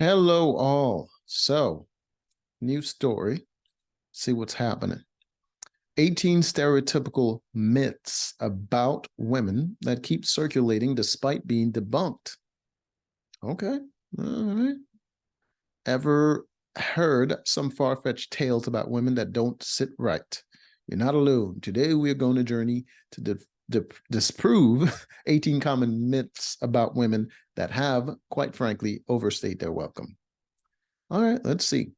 Hello, all. So, new story. See what's happening. 18 stereotypical myths about women that keep circulating despite being debunked. Okay. All right. Ever heard some far-fetched tales about women that don't sit right? You're not alone. Today, we are going to journey to disprove 18 common myths about women that have, quite frankly, overstayed their welcome. All right, let's see.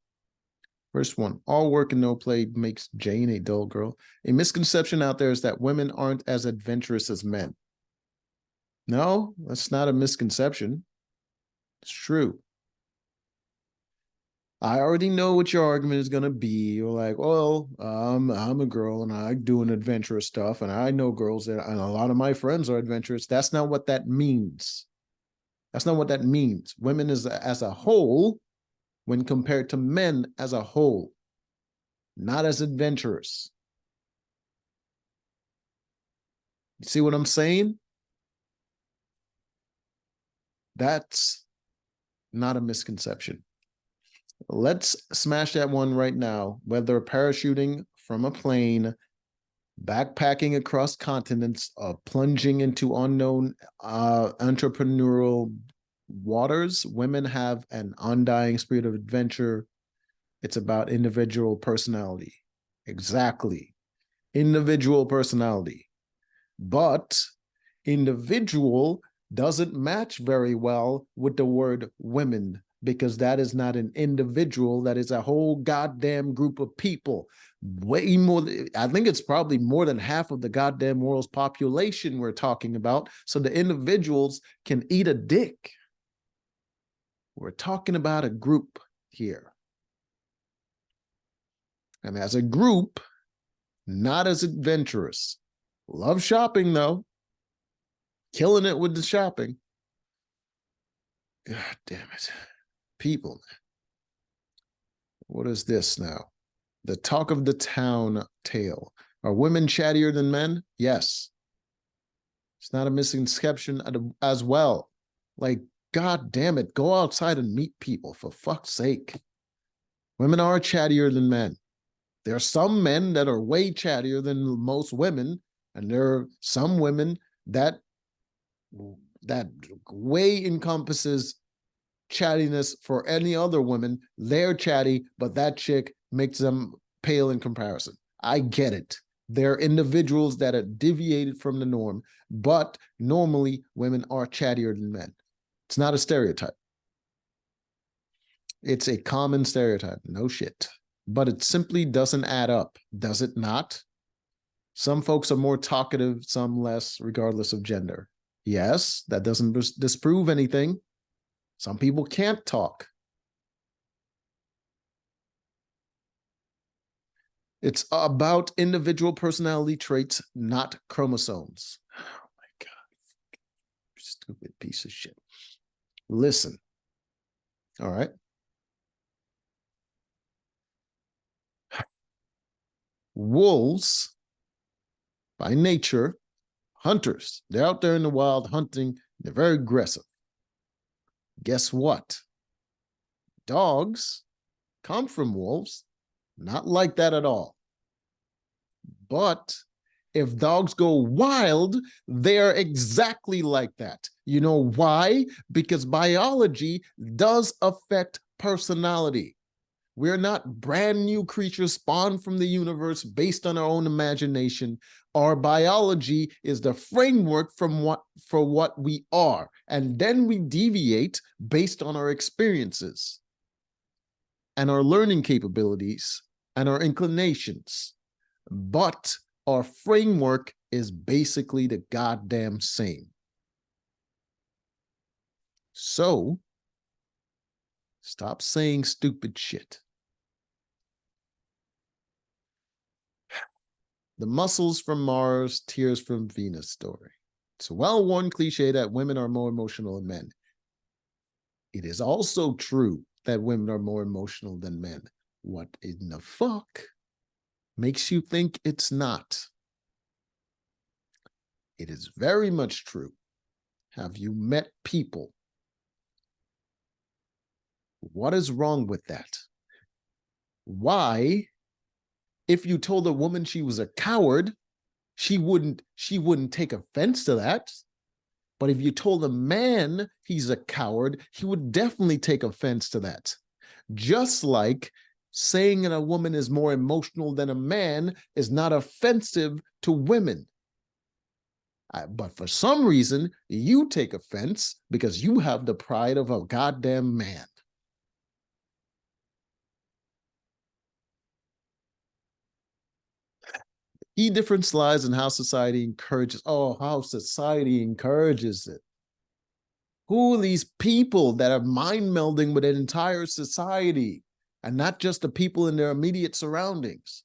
First one, all work and no play makes Jane a dull girl. A misconception out there is that women aren't as adventurous as men. No, that's not a misconception. It's true. I already know what your argument is going to be. You're like, well, I'm a girl and I do an adventurous stuff, and I know girls that, and a lot of my friends are adventurous. That's not what that means. That's not what that means. Women as a whole, when compared to men as a whole, not as adventurous. You see what I'm saying? That's not a misconception. Let's smash that one right now. Whether parachuting from a plane, backpacking across continents, plunging into unknown entrepreneurial waters, women have an undying spirit of adventure. It's about individual personality. Exactly. Individual personality. But individual doesn't match very well with the word women, because that is not an individual. That is a whole goddamn group of people. Way more, I think it's probably more than half of the goddamn world's population we're talking about. So the individuals can eat a dick. We're talking about a group here. And as a group, not as adventurous. Love shopping, though. Killing it with the shopping. God damn it. People. What is this now? The talk of the town tale. Are women chattier than men? Yes. It's not a misconception as well. Like, God damn it, go outside and meet people, for fuck's sake. Women are chattier than men. There are some men that are way chattier than most women, and there are some women that way encompasses chattiness for any other woman. They're chatty, but that chick makes them pale in comparison. I get it. They're individuals that are deviated from the norm, but normally women are chattier than men. It's not a stereotype. It's a common stereotype. No shit. But it simply doesn't add up, does it not? Some folks are more talkative, some less, regardless of gender. Yes, that doesn't disprove anything. Some people can't talk. It's about individual personality traits, not chromosomes. Oh my God. Stupid piece of shit. Listen. All right. Wolves, by nature, hunters. They're out there in the wild hunting. They're very aggressive. Guess what? Dogs come from wolves. Not like that at all. But if dogs go wild, they're exactly like that. You know why? Because biology does affect personality. We're not brand new creatures spawned from the universe based on our own imagination. Our biology is the framework for what we are. And then we deviate based on our experiences and our learning capabilities and our inclinations. But our framework is basically the goddamn same. So, stop saying stupid shit. The muscles from Mars, tears from Venus story. It's a well-worn cliche that women are more emotional than men. It is also true that women are more emotional than men. What in the fuck makes you think it's not? It is very much true. Have you met people What is wrong with that? Why, if you told a woman she was a coward, she wouldn't take offense to that. But if you told a man he's a coward, he would definitely take offense to that. Just like saying that a woman is more emotional than a man is not offensive to women. But for some reason, you take offense because you have the pride of a goddamn man. Key difference lies in how society encourages. Oh, how society encourages it. Who are these people that are mind melding with an entire society and not just the people in their immediate surroundings?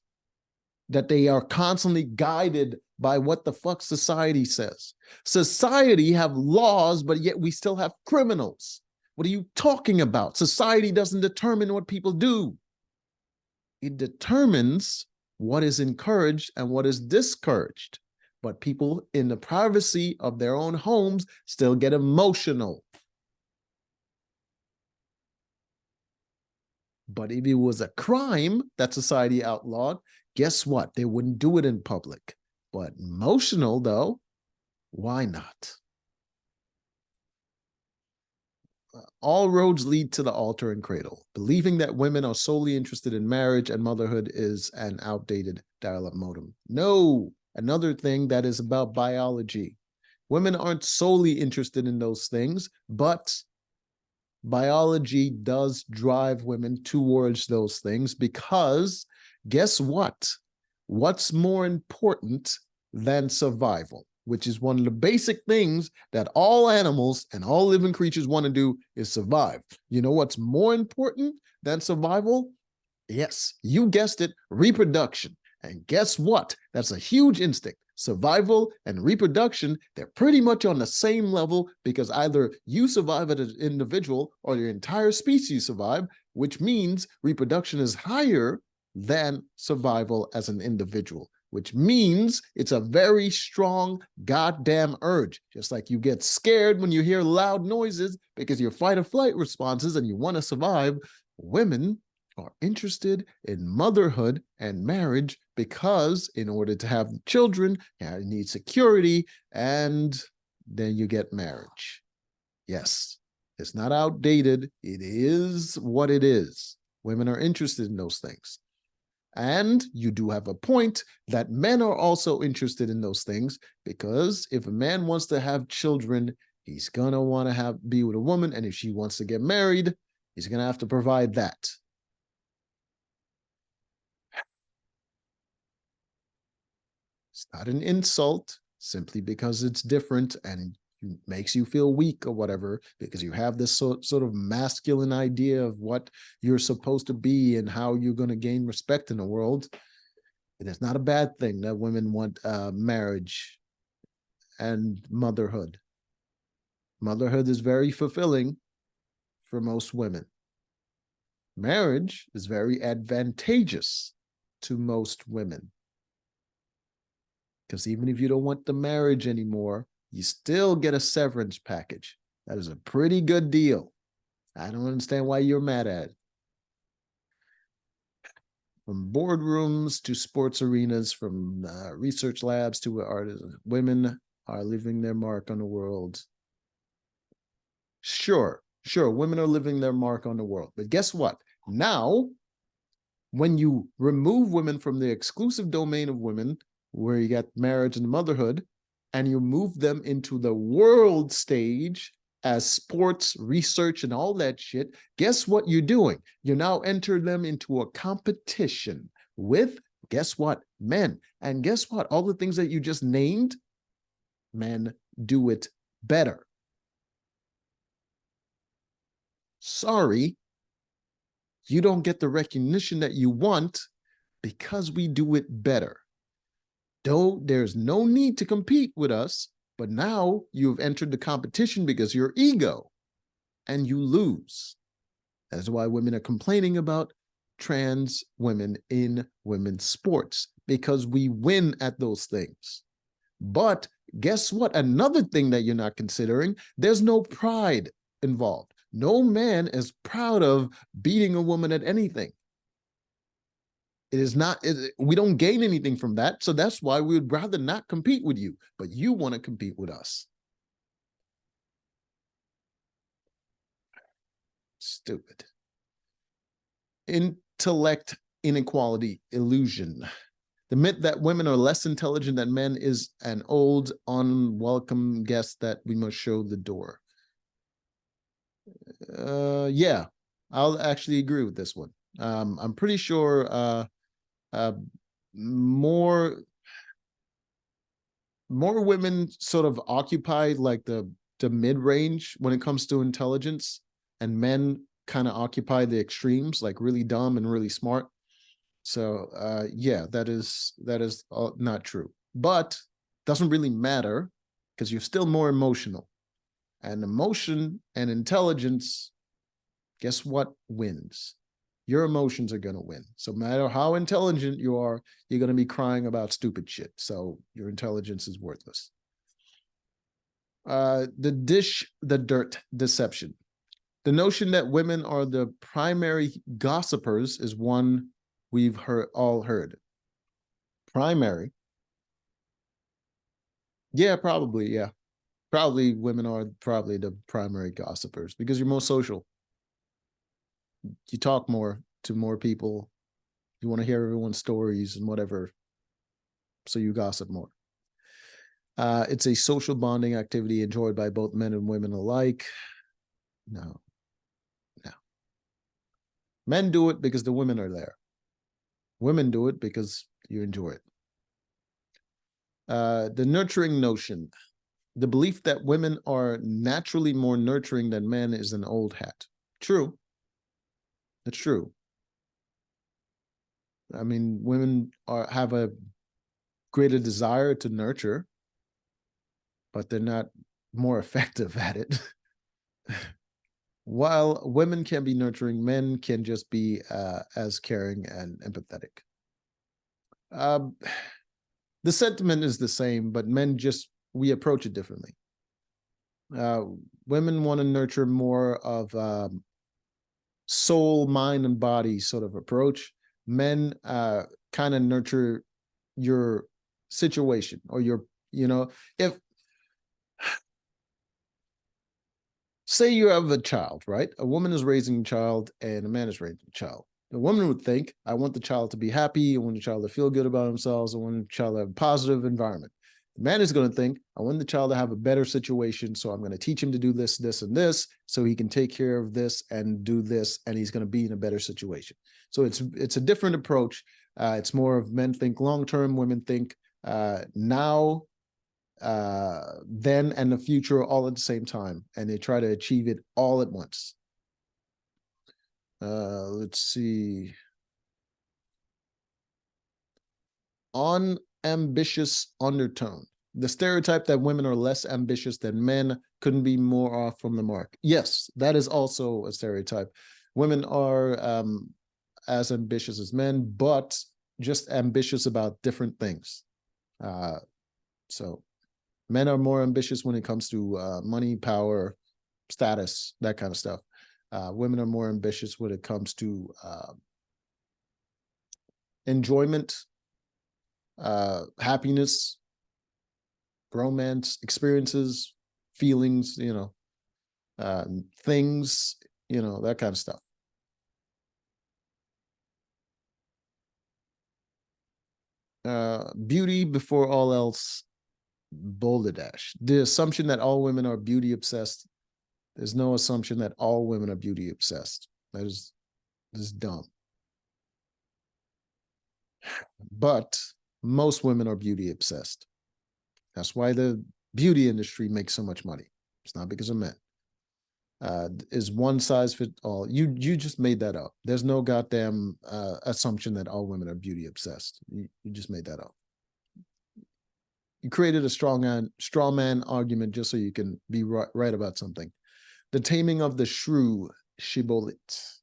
That they are constantly guided by what the fuck society says. Society have laws, but yet we still have criminals. What are you talking about? Society doesn't determine what people do. It determines what is encouraged and what is discouraged. But people in the privacy of their own homes still get emotional. But if it was a crime that society outlawed, guess what? They wouldn't do it in public. But emotional, though, why not? All roads lead to the altar and cradle. Believing that women are solely interested in marriage and motherhood is an outdated dial-up modem. No, another thing that is about biology. Women aren't solely interested in those things, but biology does drive women towards those things because guess what? What's more important than survival? Which is one of the basic things that all animals and all living creatures want to do is survive. You know what's more important than survival? Yes, you guessed it, reproduction. And guess what? That's a huge instinct. Survival and reproduction, they're pretty much on the same level because either you survive as an individual or your entire species survive, which means reproduction is higher than survival as an individual, which means it's a very strong goddamn urge. Just like you get scared when you hear loud noises because your fight or flight responses and you want to survive, women are interested in motherhood and marriage because in order to have children, you need security, and then you get marriage. Yes, it's not outdated. It is what it is. Women are interested in those things. And you do have a point that men are also interested in those things because if a man wants to have children, he's going to want to be with a woman. And if she wants to get married, he's going to have to provide that. It's not an insult simply because it's different and makes you feel weak or whatever, because you have this sort of masculine idea of what you're supposed to be and how you're going to gain respect in the world. And it's not a bad thing that women want marriage and motherhood. Motherhood is very fulfilling for most women. Marriage is very advantageous to most women. Because even if you don't want the marriage anymore, you still get a severance package. That is a pretty good deal. I don't understand why you're mad at it. From boardrooms to sports arenas, from research labs to artists, women are leaving their mark on the world. Sure, women are leaving their mark on the world. But guess what? Now, when you remove women from the exclusive domain of women, where you got marriage and motherhood, and you move them into the world stage as sports, research, and all that shit, guess what you're doing? You now enter them into a competition with, guess what? Men. And guess what? All the things that you just named, men do it better. Sorry, you don't get the recognition that you want because we do it better. Though there's no need to compete with us, but now you've entered the competition because you're ego and you lose. That's why women are complaining about trans women in women's sports, because we win at those things. But guess what? Another thing that you're not considering, there's no pride involved. No man is proud of beating a woman at anything. It is not, we don't gain anything from that. So that's why we would rather not compete with you, but you want to compete with us. Stupid. Intellect inequality illusion. The myth that women are less intelligent than men is an old, unwelcome guess that we must show the door. Yeah, I'll actually agree with this one. I'm pretty sure more women sort of occupy like the mid-range when it comes to intelligence, and men kind of occupy the extremes, like really dumb and really smart. So yeah, that is not true, but doesn't really matter because you're still more emotional, and emotion and intelligence, guess what wins? Your emotions are going to win. So no matter how intelligent you are, you're going to be crying about stupid shit. So your intelligence is worthless. The dirt deception. The notion that women are the primary gossipers is one we've all heard. Primary. Yeah, probably. Yeah. Probably women are probably the primary gossipers because you're more social. You talk more to more people. You want to hear everyone's stories and whatever. So you gossip more. It's a social bonding activity enjoyed by both men and women alike. No. Men do it because the women are there. Women do it because you enjoy it. The nurturing notion. The belief that women are naturally more nurturing than men is an old hat. True. It's true. I mean, women have a greater desire to nurture, but they're not more effective at it. While women can be nurturing, men can just be as caring and empathetic. The sentiment is the same, but men we approach it differently. Women want to nurture more of soul, mind, and body sort of approach. Men kind of nurture your situation or if say you have a child, right? A woman is raising a child and a man is raising a child. The woman would think, I want the child to be happy. I want the child to feel good about themselves. I want the child to have a positive environment. The man is going to think, I want the child to have a better situation. So I'm going to teach him to do this, this, and this, so he can take care of this and do this, and he's going to be in a better situation. So it's a different approach. It's more of men think long-term, women think now, then, and the future all at the same time, and they try to achieve it all at once. Let's see. Unambitious undertone. The stereotype that women are less ambitious than men couldn't be more off from the mark. Yes, that is also a stereotype. Women are as ambitious as men, but just ambitious about different things. So men are more ambitious when it comes to money, power, status, that kind of stuff. Women are more ambitious when it comes to enjoyment, happiness, romance, experiences, feelings, things, that kind of stuff. Beauty before all else, boulder dash. The assumption that all women are beauty obsessed. There's no assumption that all women are beauty obsessed. That is dumb. But most women are beauty obsessed. That's why the beauty industry makes so much money. It's not because of men. Is one size fit all. You just made that up. There's no goddamn assumption that all women are beauty obsessed. You just made that up. You created a straw man argument just so you can be right about something. The taming of the shrew, shibboleth.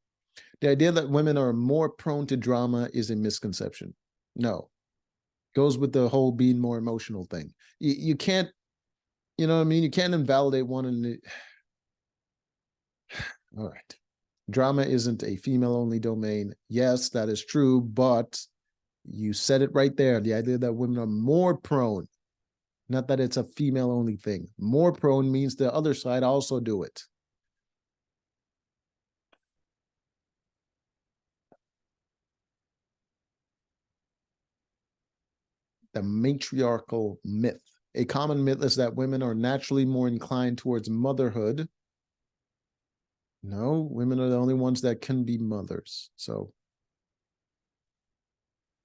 The idea that women are more prone to drama is a misconception. No. Goes with the whole being more emotional thing. You can't, you know what I mean? You can't invalidate one and All right. Drama isn't a female-only domain. Yes, that is true, but you said it right there. The idea that women are more prone, not that it's a female-only thing. More prone means the other side also do it. The matriarchal myth. A common myth is that women are naturally more inclined towards motherhood. No, women are the only ones that can be mothers. So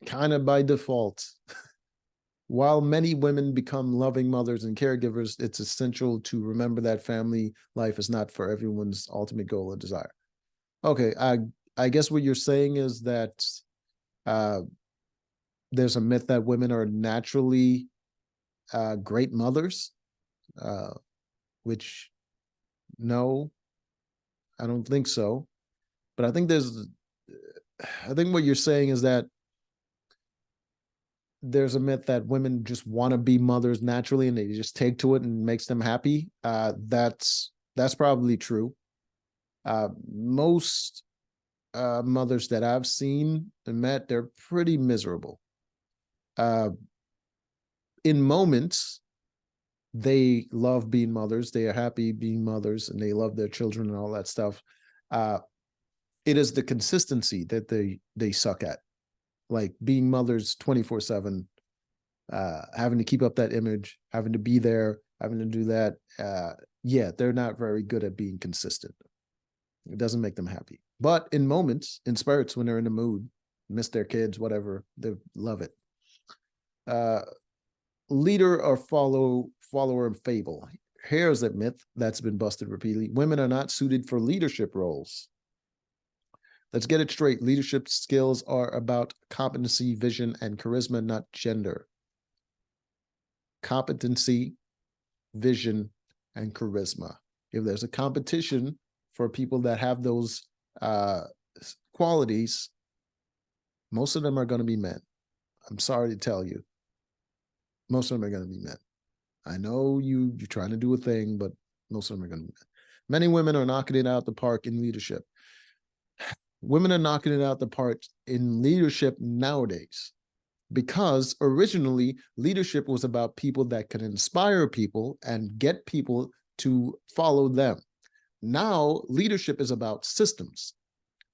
kind of by default. While many women become loving mothers and caregivers, it's essential to remember that family life is not for everyone's ultimate goal or desire. Okay, I guess what you're saying is that there's a myth that women are naturally great mothers, which no, I don't think so. But I think what you're saying is that there's a myth that women just want to be mothers naturally and they just take to it and makes them happy. That's probably true. Most mothers that I've seen and met, they're pretty miserable. In moments, they love being mothers. They are happy being mothers and they love their children and all that stuff. It is the consistency that they suck at. Like being mothers 24/7, having to keep up that image, having to be there, having to do that. Yeah, they're not very good at being consistent. It doesn't make them happy. But in moments, in spurts, when they're in the mood, miss their kids, whatever, they love it. Leader or follower and fable. Here's a myth that's been busted repeatedly. Women are not suited for leadership roles. Let's get it straight. Leadership skills are about competency, vision, and charisma, not gender. Competency, vision, and charisma. If there's a competition for people that have those qualities, most of them are going to be men. I'm sorry to tell you. Most of them are going to be men. I know you're trying to do a thing, but most of them are going to be men. Many women are knocking it out the park in leadership. Women are knocking it out the park in leadership nowadays because originally leadership was about people that could inspire people and get people to follow them. Now leadership is about systems.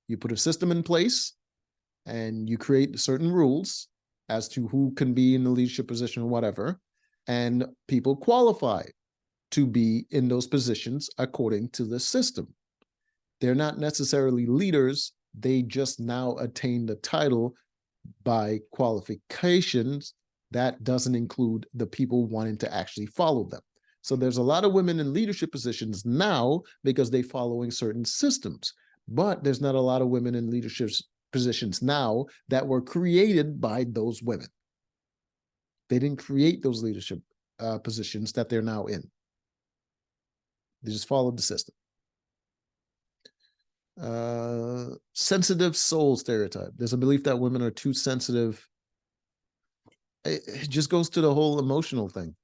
You put a system in place and you create certain rules as to who can be in the leadership position or whatever, and people qualify to be in those positions according to the system. They're not necessarily leaders. They just now attain the title by qualifications. That doesn't include the people wanting to actually follow them. So there's a lot of women in leadership positions now because they're following certain systems, but there's not a lot of women in leadership positions now that were created by those women. They didn't create those leadership positions that they're now in. They just followed the system. Sensitive soul stereotype. There's a belief that women are too sensitive. It just goes to the whole emotional thing.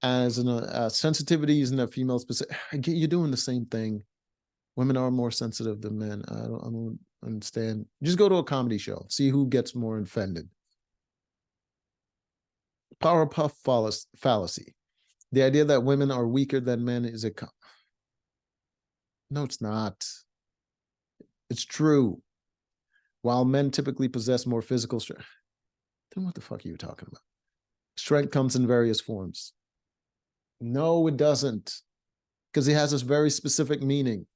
As in sensitivity isn't a female specific. You're doing the same thing. Women are more sensitive than men. I don't understand. Just go to a comedy show. See who gets more offended. Powerpuff fallacy. The idea that women are weaker than men is no, it's not. It's true. While men typically possess more physical strength. Then what the fuck are you talking about? Strength comes in various forms. No, it doesn't. Because it has this very specific meaning.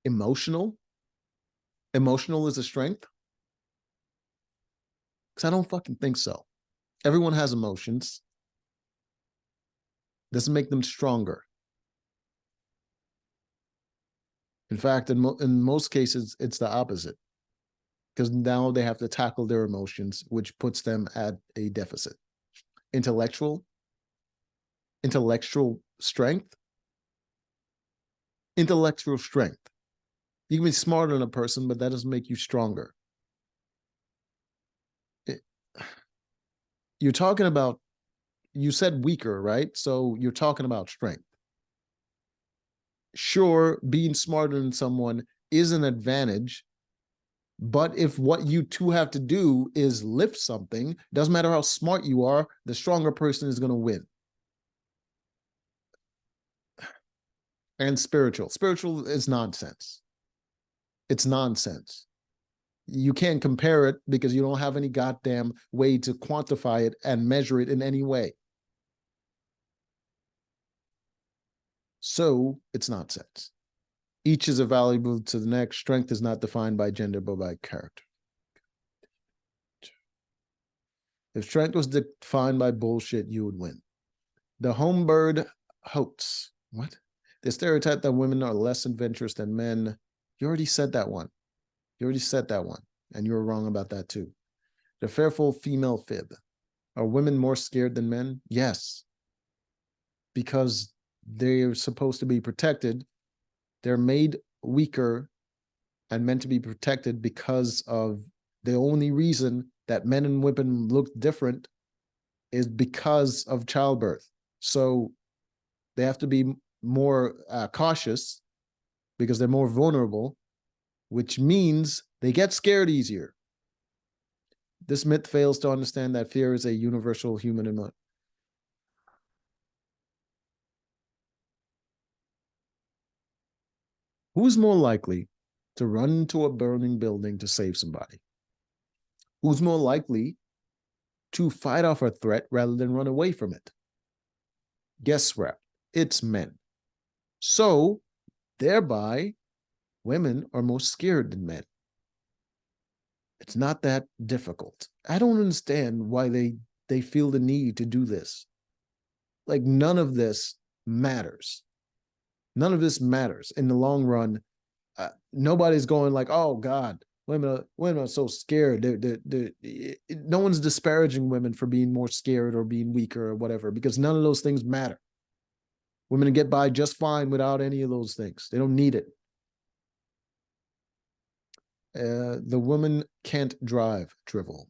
Emotional? Emotional is a strength? Because I don't fucking think so. Everyone has emotions. Doesn't make them stronger. In fact, in most cases, it's the opposite. Because now they have to tackle their emotions, which puts them at a deficit. Intellectual strength. Intellectual strength. You can be smarter than a person, but that doesn't make you stronger. You're talking about you said weaker, right? So you're talking about strength. Sure, being smarter than someone is an advantage, but if what you two have to do is lift something, doesn't matter how smart you are, the stronger person is going to win. And spiritual. Spiritual is nonsense. It's nonsense. You can't compare it because you don't have any goddamn way to quantify it and measure it in any way. So it's nonsense. Each is valuable to the next. Strength is not defined by gender, but by character. If strength was defined by bullshit, you would win. The homebird hoax. What? The stereotype that women are less adventurous than men. You already said that one. You already said that one. And you were wrong about that too. The fearful female fib. Are women more scared than men? Yes. Because they're supposed to be protected. They're made weaker and meant to be protected because of the only reason that men and women look different is because of childbirth. So they have to be more cautious because they're more vulnerable, which means they get scared easier. This myth fails to understand that fear is a universal human emotion. Who's more likely to run into a burning building to save somebody? Who's more likely to fight off a threat rather than run away from it? Guess what? It's men. So, thereby, women are more scared than men. It's not that difficult. I don't understand why they feel the need to do this. Like, none of this matters. None of this matters in the long run. Nobody's going like, oh God, women are so scared. No one's disparaging women for being more scared or being weaker or whatever, because none of those things matter. Women get by just fine without any of those things. They don't need it. The woman can't drive drivel.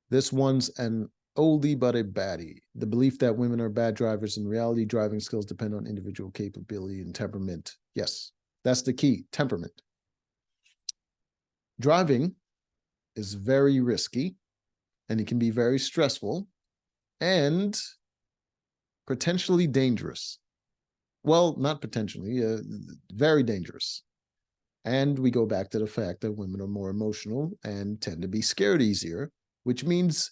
This one's an oldie but a baddie. The belief that women are bad drivers. In reality, driving skills depend on individual capability and temperament. Yes, that's the key, temperament. Driving is very risky, and it can be very stressful and potentially dangerous. Well, not potentially, very dangerous. And we go back to the fact that women are more emotional and tend to be scared easier, which means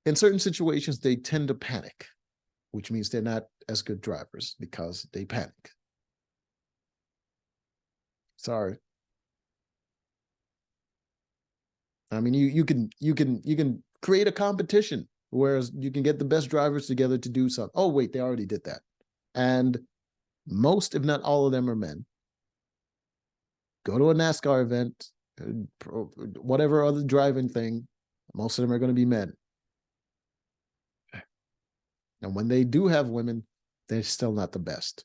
in certain situations, they tend to panic, which means they're not as good drivers because they panic. Sorry. I mean, you can create a competition, whereas you can get the best drivers together to do something. Oh, wait, they already did that. And most, if not all of them, are men. Go to a NASCAR event, whatever other driving thing, most of them are going to be men. And when they do have women, they're still not the best.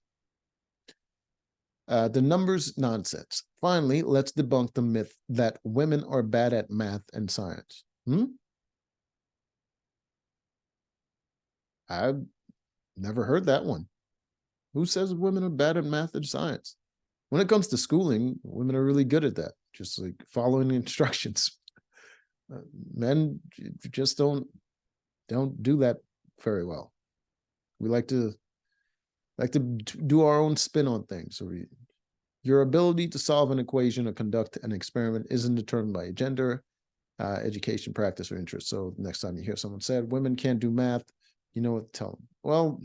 The numbers, nonsense. Finally, let's debunk the myth that women are bad at math and science. I've never heard that one. Who says women are bad at math and science? When it comes to schooling, women are really good at that, just like following instructions. Men just don't do that very well. We like to do our own spin on things. So your ability to solve an equation or conduct an experiment isn't determined by gender, education, practice, or interest. So next time you hear someone said women can't do math, you know what to tell them. Well,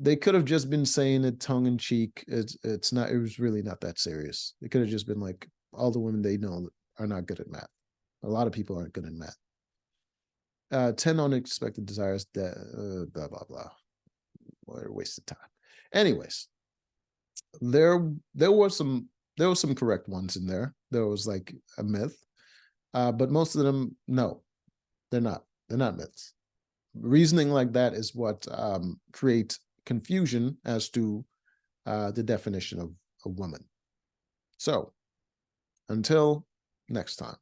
they could have just been saying it tongue in cheek. It's not. It was really not that serious. It could have just been like all the women they know are not good at math. A lot of people aren't good at math. 10 unexpected desires. Blah blah blah. What a waste of time. Anyways, there were some correct ones in there. There was like a myth, but most of them, no, they're not. They're not myths. Reasoning like that is what creates confusion as to the definition of a woman. So until next time.